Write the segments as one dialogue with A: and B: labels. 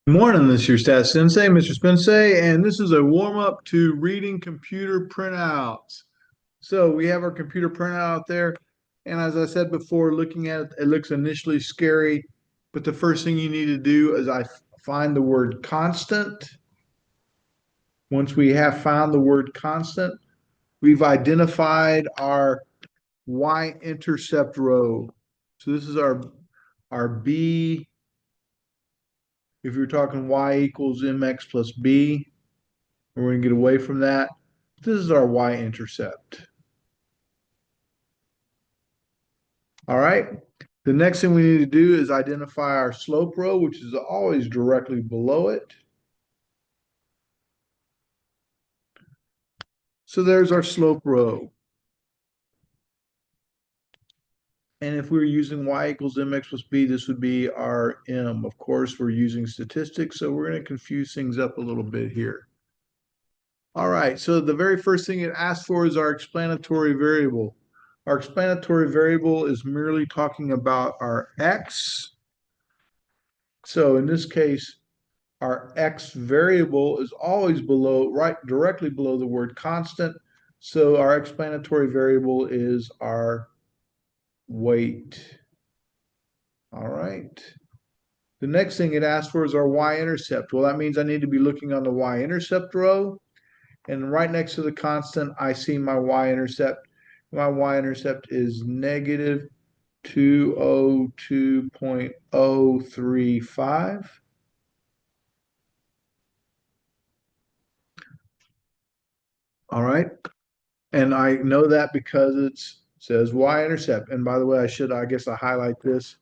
A: Good morning, this is your Stat Sensei, Mr. Spensei, and this is a warm-up to reading computer printouts. So we have our computer printout out there, and as I said before, looking at it, it looks initially scary, but the first thing you need to do is find the word constant. Once we have found the word constant, we've identified our y-intercept row. So this is our b, if you're talking y equals mx plus b. We're going to get away from that. This is our y-intercept. All right. The next thing we need to do is identify our slope row, which is always directly below it. So there's our slope row. And if we were using y equals mx plus b, this would be our m. Of course, we're using statistics, so we're going to confuse things up a little bit here. All right, so the very first thing it asks for is our explanatory variable. Our explanatory variable is merely talking about our x. So in this case, our x variable is always below, right, directly below the word constant. So our explanatory variable is our weight. All right. The next thing it asks for is our y-intercept. Well, that means I need to be looking on the y-intercept row. And right next to the constant, I see my y-intercept. My y-intercept is negative 202.035. All right. And I know that because it says y-intercept. And by the way, I guess I highlight this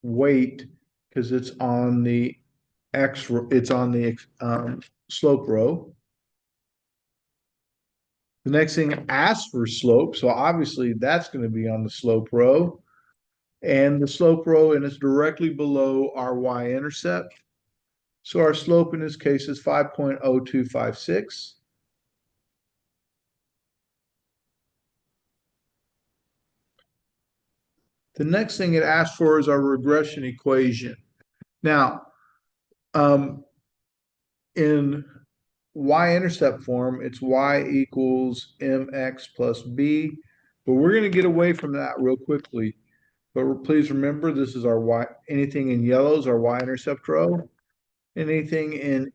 A: weight because it's on the it's on the slope row. The next thing asks for slope. So obviously that's going to be on the slope row. And the slope row, and it's directly below our y-intercept. So our slope in this case is 5.0256. The next thing it asks for is our regression equation. Now, um, in y-intercept form, it's y equals mx plus b, but we're going to get away from that real quickly. But please remember, this is our y, anything in yellow is our y-intercept row. Anything in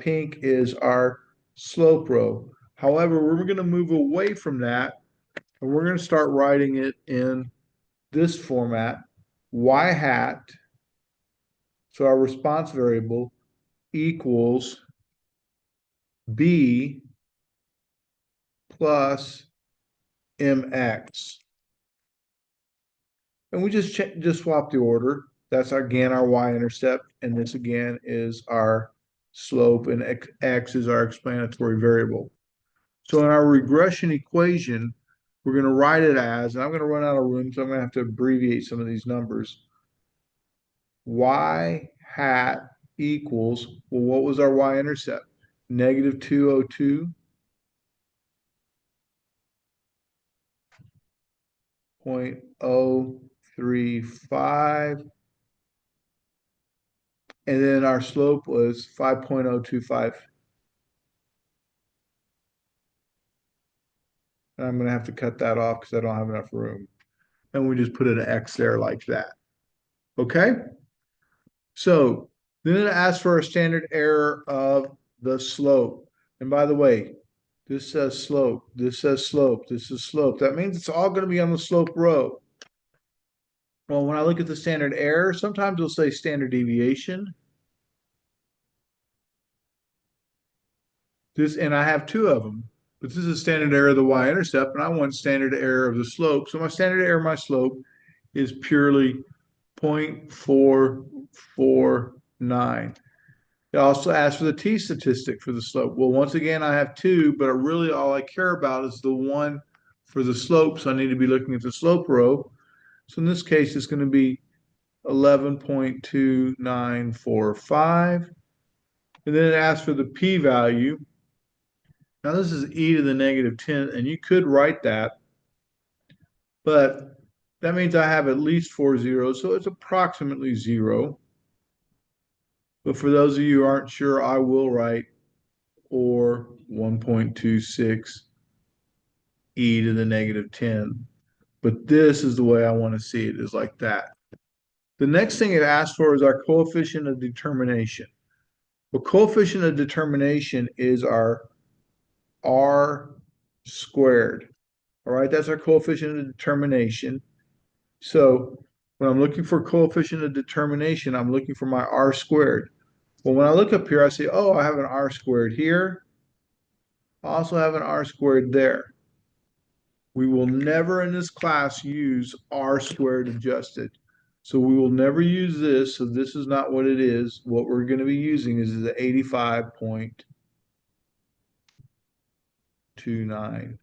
A: pink is our slope row. However, we're going to move away from that, and we're going to start writing it in this format, y hat, so our response variable equals b plus mx. And we just swap the order. That's again our y-intercept, and this again is our slope, and x is our explanatory variable. So in our regression equation, we're going to write it as, and I'm going to run out of room, so I'm going to have to abbreviate some of these numbers. Y hat equals, well, what was our y-intercept? Negative 202.035. And then our slope was 5.025. And I'm going to have to cut that off because I don't have enough room. And we just put an X there like that. Okay? So then it asks for a standard error of the slope. And by the way, this says slope, this says slope, this is slope. That means it's all going to be on the slope row. Well, when I look at the standard error, sometimes it'll say standard deviation. And I have two of them, but this is standard error of the y-intercept, and I want standard error of the slope. So my standard error of my slope is purely 0.449. It also asks for the t-statistic for the slope. Well, once again, I have two, but really all I care about is the one for the slope. So I need to be looking at the slope row. So in this case, it's going to be 11.2945. And then it asks for the p-value. Now this is e to the negative 10, and you could write that, but that means I have at least four zeros, so it's approximately zero. But for those of you who aren't sure, I will write or 1.26 e to the negative 10. But this is the way I want to see it, is like that. The next thing it asks for is our coefficient of determination. The coefficient of determination is our r squared. All right, that's our coefficient of determination. So when I'm looking for coefficient of determination, I'm looking for my r squared. Well, when I look up here, I say, oh, I have an r squared here. I also have an r squared there. We will never in this class use r squared adjusted. So we will never use this. So this is not what it is. What we're going to be using is the 85.29.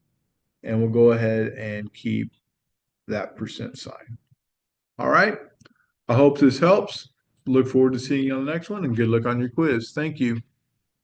A: And we'll go ahead and keep that percent sign. All right. I hope this helps. Look forward to seeing you on the next one and good luck on your quiz. Thank you.